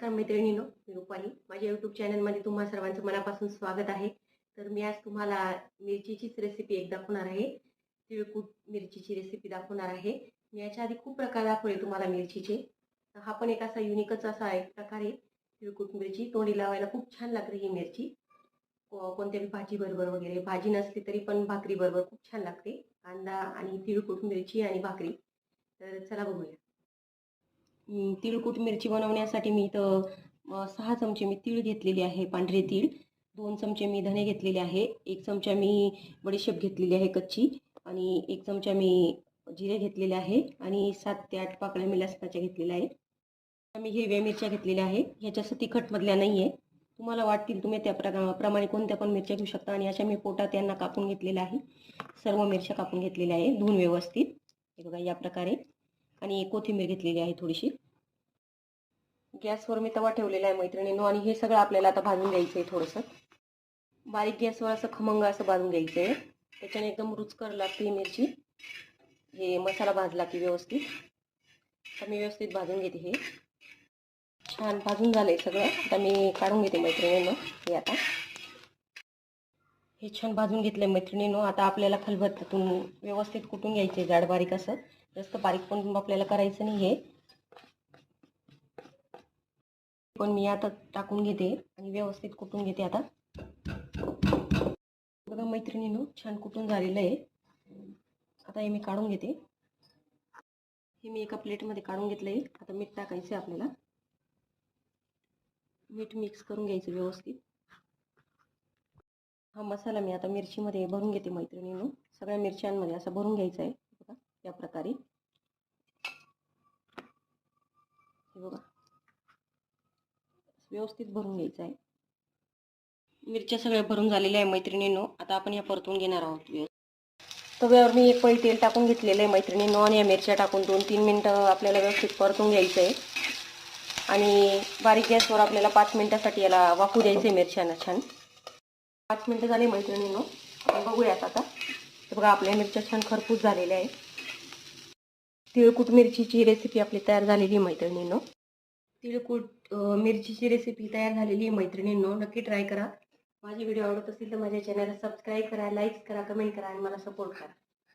नमस्कार मैत्रिणींनो, मी रुपाली. माझ्या यूट्यूब चॅनलमध्ये तुम्हा सर्वांचं मनापासून स्वागत आहे. तर मी आज तुम्हाला मिरचीचीच रेसिपी एक दाखवणार आहे. तिळकुट मिरचीची रेसिपी दाखवणार आहे. मी याच्या आधी खूप प्रकार दाखवले तुम्हाला मिरचीचे. तर हा पण एक असा युनिकच असा एक प्रकार आहे. तिळकुट मिरची तोंडी लावायला खूप छान लागते ही मिरची. कोणत्याही भाजी बरोबर वगैरे, भाजी नसली तरी पण भाकरी बरोबर खूप छान लागते. कांदा आणि तिळकुट मिरची आणि भाकरी. तर चला बघूया. तिळकुट मिरची बनवण्यासाठी मी इथं 6 चमचे मी तीळ घेतलेली आहे, पांढरे तीळ. 2 चमचे मी धने घेतलेले आहे. 1 चमचा मी बडीशेप घेतलेली आहे कच्ची आणि 1 चमचा मी जिरे घेतलेले आहे आणि 7 ते 8 पाकळ्या मी लसणाच्या घेतलेल्या आहेत. मी हिरव्या मिरच्या घेतलेल्या आहे. ह्या जास्त तिखटमधल्या नाही आहे. तुम्हाला वाटतील तुम्ही त्या प्रमाणे कोणत्या पण मिरच्या घेऊ शकता. आणि अशा मी पोटात यांना कापून घेतलेल्या आहे. सर्व मिरच्या कापून घेतलेल्या आहे, धुवून व्यवस्थित. हे बघा या प्रकारे. आणि कोथिंबीर घेतलेली आहे थोडीशी. गॅसवर मी तवा ठेवलेला आहे मैत्रिणींनो. आणि हे सगळं आपल्याला आता भाजून घ्यायचं आहे. थोडंसं बारीक गॅसवर असं खमंग असं भाजून घ्यायचं आहे. त्याच्याने एकदम रुचकर लागते मिरची. हे मसाला भाजला की व्यवस्थित. आता मी व्यवस्थित भाजून घेते. हे छान भाजून झालंय सगळं. आता मी काढून घेते मैत्रिणींनो. हे आता हे छान भाजून घेतलंय मैत्रिणींनो. आता आपल्याला खलबत्त्यातून व्यवस्थित कुटून घ्यायचे, जाड बारीक असं. जास्त बारीक पण आपल्याला करायचं नाही. हे पण मी आता टाकून घेते आणि व्यवस्थित कुटून घेते. आता बघा मैत्रिणींनो, छान कुटून झालेलं आहे. आता हे मी काढून घेते. हे मी एका प्लेटमध्ये काढून घेतलंय. आता मीठ टाकायचं आहे आपल्याला. मीठ मिक्स करून घ्यायचं व्यवस्थित. हा मसाला मी आता मिरचीमध्ये भरून घेते मैत्रिणींनो. सगळ्या मिरच्यांमध्ये असं भरून घ्यायचं आहे. बघा या प्रकारे. हे बघा व्यवस्थित भरून घ्यायचं आहे. मिरच्या सगळ्या भरून झालेल्या आहे मैत्रिणींनो. आता आपण या परतून घेणार आहोत. तव्यावर मी एक पळी तेल टाकून घेतलेलं आहे मैत्रिणींनो. आणि या मिरच्या टाकून 2-3 मिनटं आपल्याला व्यवस्थित परतून घ्यायचं आहे. आणि बारीक गॅसवर आपल्याला 5 मिनटासाठी याला वाफू द्यायचं आहे मिरच्यांना छान. 5 मिनटं झाली मैत्रिणींनो. आपण बघूयात आता. तर बघा आपल्या मिरच्या छान खरपूस झालेल्या आहे. तिळकुट मिरचीची रेसिपी आपली तयार झालेली मैत्रिणींनो. तिळकुट मिरचीची रेसिपी तयार झालेली आहे मैत्रिणींनो. नक्की ट्राय करा. माझे व्हिडिओ आवडत असतील तर माझ्या चॅनलला सबस्क्राईब करा, लाईक करा, कमेंट करा आणि मला सपोर्ट करा.